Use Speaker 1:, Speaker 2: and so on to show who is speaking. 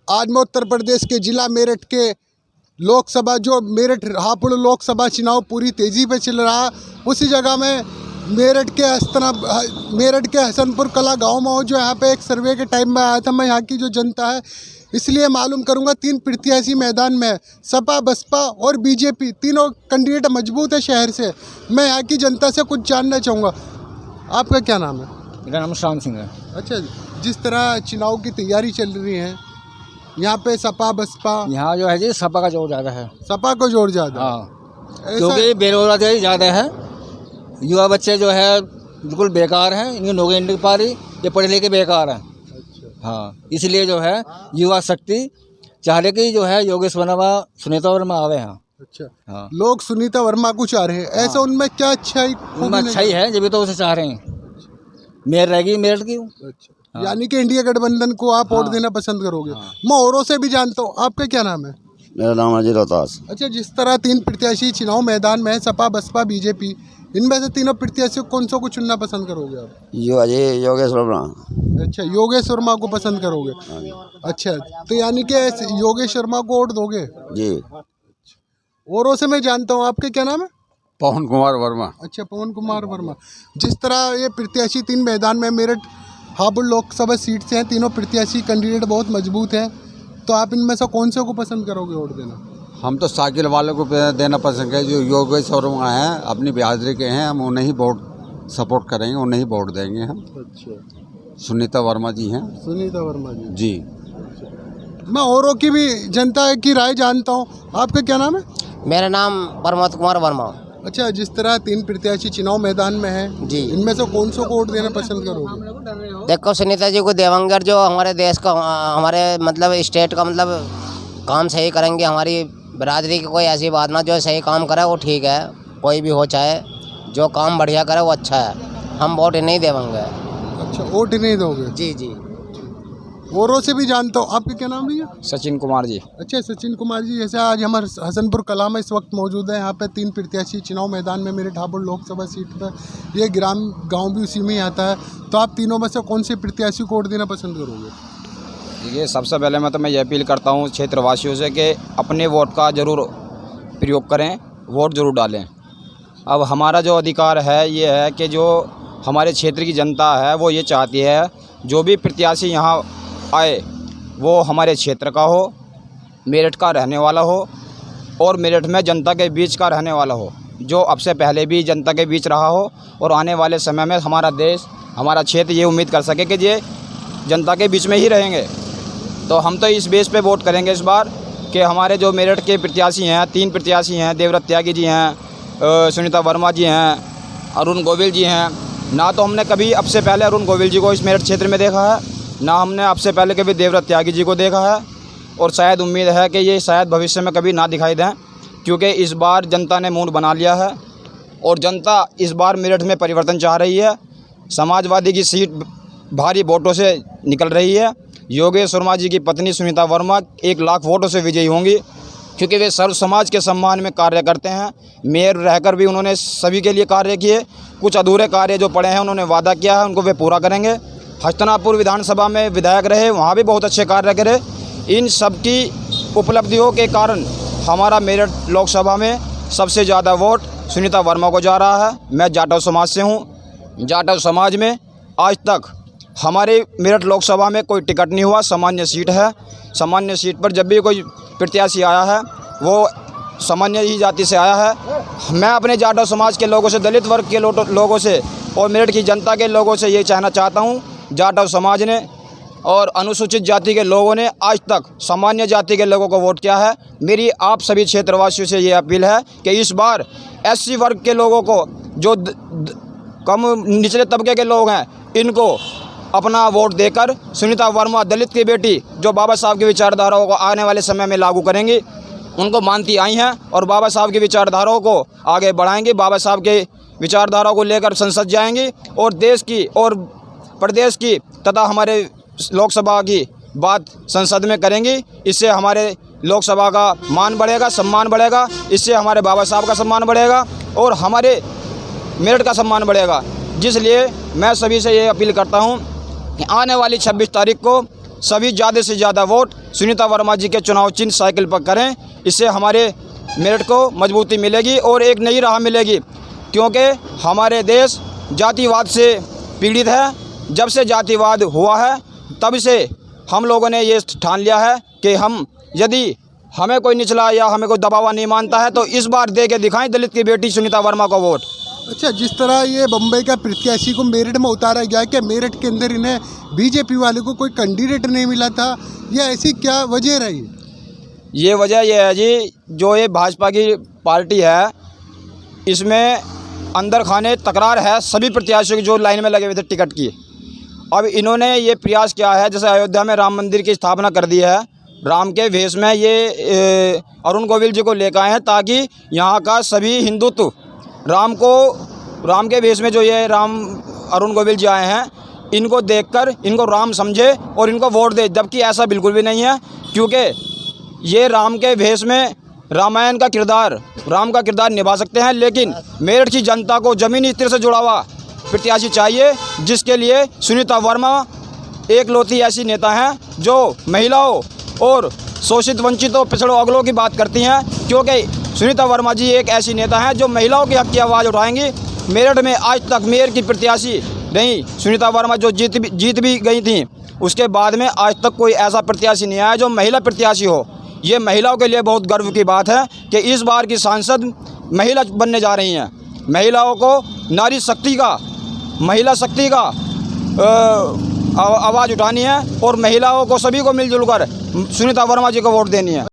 Speaker 1: आज मैं उत्तर प्रदेश के जिला मेरठ के लोकसभा जो मेरठ हापुड़ लोकसभा चुनाव पूरी तेज़ी पे चल रहा है, उसी जगह में मेरठ के हसनपुर कला गांव में हूँ, जो यहाँ पे एक सर्वे के टाइम में आया था। मैं यहाँ की जो जनता है इसलिए मालूम करूँगा। 3 प्रत्याशी मैदान में है, सपा बसपा और बीजेपी, तीनों कैंडिडेट मजबूत है शहर से। मैं यहाँ की जनता से कुछ जानना चाहूँगा। आपका क्या नाम है?
Speaker 2: मेरा नाम शाम सिंह है।
Speaker 1: अच्छा, जिस तरह चुनाव की तैयारी चल रही है यहाँ पे सपा बसपा,
Speaker 2: यहाँ जो है जी सपा का जोर ज़्यादा है।
Speaker 1: सपा को जोर ज़्यादा?
Speaker 2: हाँ, क्योंकि बेरोजगारी ज़्यादा है, युवा बच्चे जो है बिल्कुल बेकार हैं, इनकी नौकरी नहीं पा रही, ये पढ़े लिखे बेकार हैं।
Speaker 1: अच्छा।
Speaker 2: हाँ, इसलिए जो है युवा शक्ति चाह रहे कि जो है योगेश वर्मा सुनीता वर्मा आवे यहाँ।
Speaker 1: अच्छा।
Speaker 2: हाँ,
Speaker 1: लोग सुनीता वर्मा को चाह रहे हैं, ऐसा उनमें क्या अच्छाई?
Speaker 2: उनमें अच्छाई है जब तो उसे चाह रहे हैं। मेयर रहेगी मेरठ की।
Speaker 1: अच्छा। यानी कि इंडिया गठबंधन को आप वोट देना पसंद करोगे? मैं औरों से भी जानता हूँ। आपका क्या नाम है?
Speaker 3: मेरा नाम अजय रोहतास।
Speaker 1: अच्छा, जिस तरह 3 प्रत्याशी चुनाव मैदान में है, सपा बसपा बीजेपी, इनमें से तीनों प्रत्याशियों कौन सा को चुनना पसंद करोगे आप?
Speaker 3: योगेश वर्मा।
Speaker 1: अच्छा, योगेश वर्मा को पसंद करोगे? अच्छा, तो यानी कि योगेश वर्मा को वोट दोगे
Speaker 3: जी।
Speaker 1: औरों से मैं जानता हूँ। आपके क्या नाम है?
Speaker 4: पवन कुमार वर्मा।
Speaker 1: अच्छा, पवन कुमार वर्मा। जिस तरह ये प्रत्याशी 3 मैदान में मेरठ हापुड़ लोकसभा सीट से हैं, तीनों प्रत्याशी कैंडिडेट बहुत मजबूत हैं, तो आप इनमें से कौन से को पसंद करोगे वोट देना?
Speaker 4: हम तो साइकिल वाले को देना पसंद करें, जो योगेश वर्मा हैं, अपनी बिहादरी के हैं, हम उन्हें ही वोट सपोर्ट करेंगे, उन्हें ही वोट देंगे हम।
Speaker 1: अच्छा,
Speaker 4: सुनीता वर्मा जी हैं।
Speaker 1: सुनीता वर्मा जी
Speaker 4: जी।
Speaker 1: मैं औरों की भी जनता की राय जानता हूँ। आपका क्या नाम है?
Speaker 5: मेरा नाम प्रमोद कुमार वर्मा।
Speaker 1: अच्छा, जिस तरह 3 प्रत्याशी चुनाव मैदान में है
Speaker 5: जी,
Speaker 1: इनमें से कौन सा को वोट देना पसंद करोगे?
Speaker 5: देखो सुनीता जी को देवेंगे, जो हमारे देश का, हमारे मतलब स्टेट का मतलब काम सही करेंगे। हमारी बिरादरी की कोई ऐसी बात ना, जो सही काम करे वो ठीक है, कोई भी हो, चाहे जो काम बढ़िया करे वो अच्छा है। हम वोट नहीं देवेंगे।
Speaker 1: अच्छा, वोट ही नहीं दोगे?
Speaker 5: जी जी।
Speaker 1: औरों से भी जानता हूँ। आपका क्या नाम भैया?
Speaker 2: सचिन कुमार जी।
Speaker 1: अच्छा, सचिन कुमार जी। जैसे आज हमारे हसनपुर कला में इस वक्त मौजूद है, यहाँ पे 3 प्रत्याशी चुनाव मैदान में मेरठ हापुड़ लोकसभा सीट पर, ये गांव भी उसी में ही आता है, तो आप तीनों में से कौन से प्रत्याशी को वोट देना पसंद करोगे?
Speaker 2: देखिए, सबसे पहले मैं ये अपील करता हूँ क्षेत्रवासियों से कि अपने वोट का ज़रूर प्रयोग करें, वोट ज़रूर डालें। अब हमारा जो अधिकार है ये है कि जो हमारे क्षेत्र की जनता है वो ये चाहती है जो भी प्रत्याशी यहाँ आए वो हमारे क्षेत्र का हो, मेरठ का रहने वाला हो और मेरठ में जनता के बीच का रहने वाला हो, जो अब से पहले भी जनता के बीच रहा हो और आने वाले समय में हमारा देश, हमारा क्षेत्र ये उम्मीद कर सके कि ये जनता के बीच में ही रहेंगे। तो हम तो इस बेस पे वोट करेंगे इस बार कि हमारे जो मेरठ के प्रत्याशी हैं, 3 प्रत्याशी हैं, देवव्रत त्यागी जी हैं, सुनीता वर्मा जी हैं, अरुण गोविल जी हैं। ना तो हमने कभी अब से पहले अरुण गोविल जी को इस मेरठ क्षेत्र में देखा है, ना हमने अब से पहले कभी देवव्रत त्यागी जी को देखा है, और शायद उम्मीद है कि ये शायद भविष्य में कभी ना दिखाई दें, क्योंकि इस बार जनता ने मूड बना लिया है और जनता इस बार मेरठ में परिवर्तन चाह रही है। समाजवादी की सीट भारी वोटों से निकल रही है। योगेश वर्मा जी की पत्नी सुनीता वर्मा 1 लाख वोटों से विजयी होंगी, क्योंकि वे सर्व समाज के सम्मान में कार्य करते हैं। मेयर रहकर भी उन्होंने सभी के लिए कार्य किए। कुछ अधूरे कार्य जो पड़े हैं उन्होंने वादा किया है, उनको वे पूरा करेंगे। हस्तिनापुर विधानसभा में विधायक रहे, वहाँ भी बहुत अच्छे कार्य करे। इन सब की उपलब्धियों के कारण हमारा मेरठ लोकसभा में सबसे ज़्यादा वोट सुनीता वर्मा को जा रहा है। मैं जाटव समाज से हूँ। जाटव समाज में आज तक हमारे मेरठ लोकसभा में कोई टिकट नहीं हुआ, सामान्य सीट है। सामान्य सीट पर जब भी कोई प्रत्याशी आया है वो सामान्य ही जाति से आया है। मैं अपने जाटव समाज के लोगों से, दलित वर्ग के लोगों से और मेरठ की जनता के लोगों से ये कहना चाहता हूँ, जाटव समाज ने और अनुसूचित जाति के लोगों ने आज तक सामान्य जाति के लोगों को वोट किया है। मेरी आप सभी क्षेत्रवासियों से ये अपील है कि इस बार एससी वर्ग के लोगों को, जो कम निचले तबके के लोग हैं, इनको अपना वोट देकर सुनीता वर्मा दलित की बेटी, जो बाबा साहब की विचारधाराओं को आने वाले समय में लागू करेंगी, उनको मानती आई हैं और बाबा साहब की विचारधाराओं को आगे बढ़ाएंगी। बाबा साहब के विचारधाराओं को लेकर संसद जाएंगी और देश की और प्रदेश की तथा हमारे लोकसभा की बात संसद में करेंगी। इससे हमारे लोकसभा का मान बढ़ेगा, सम्मान बढ़ेगा। इससे हमारे बाबा साहब का सम्मान बढ़ेगा और हमारे मेरठ का सम्मान बढ़ेगा। जिसलिए मैं सभी से ये अपील करता हूँ कि आने वाली 26 तारीख को सभी ज़्यादा से ज़्यादा वोट सुनीता वर्मा जी के चुनाव चिन्ह साइकिल पर करें। इससे हमारे मेरठ को मजबूती मिलेगी और एक नई राह मिलेगी, क्योंकि हमारे देश जातिवाद से पीड़ित है। जब से जातिवाद हुआ है तब से हम लोगों ने ये ठान लिया है कि हम यदि हमें कोई निचला या हमें कोई दबावा नहीं मानता है तो इस बार दे के दिखाएं दलित की बेटी सुनीता वर्मा को वोट।
Speaker 1: अच्छा, जिस तरह ये बम्बई का प्रत्याशी को मेरठ में उतारा गया कि मेरठ के अंदर इन्हें बीजेपी वाले को कोई कैंडिडेट नहीं मिला था, या ऐसी क्या वजह रही?
Speaker 2: ये वजह यह है जी, जो ये भाजपा की पार्टी है इसमें अंदर खाने तकरार है सभी प्रत्याशियों की जो लाइन में लगे हुए थे टिकट की। अब इन्होंने ये प्रयास किया है, जैसे अयोध्या में राम मंदिर की स्थापना कर दी है, राम के वेश में ये अरुण गोविल जी को लेकर आए हैं ताकि यहाँ का सभी हिंदुत्व राम के वेश में जो ये अरुण गोविल जी आए हैं इनको देखकर इनको राम समझे और इनको वोट दे। जबकि ऐसा बिल्कुल भी नहीं है, क्योंकि ये राम के वेश में रामायण का किरदार राम का किरदार निभा सकते हैं, लेकिन मेरठ की जनता को ज़मीनी स्तर से जुड़ा हुआ प्रत्याशी चाहिए, जिसके लिए सुनीता वर्मा एक लौती ऐसी नेता हैं जो महिलाओं और शोषित वंचितों पिछड़ों अगलों की बात करती हैं। क्योंकि सुनीता वर्मा जी एक ऐसी नेता हैं जो महिलाओं के हक की आवाज़ उठाएंगी। मेरठ में आज तक मेयर की प्रत्याशी रही सुनीता वर्मा, जो जीत भी गई थी, उसके बाद में आज तक कोई ऐसा प्रत्याशी नहीं आया जो महिला प्रत्याशी हो। ये महिलाओं के लिए बहुत गर्व की बात है कि इस बार की सांसद महिला बनने जा रही हैं। महिलाओं को नारी शक्ति का महिला शक्ति का आवाज़ उठानी है और महिलाओं को सभी को मिलजुल कर सुनीता वर्मा जी को वोट देनी है।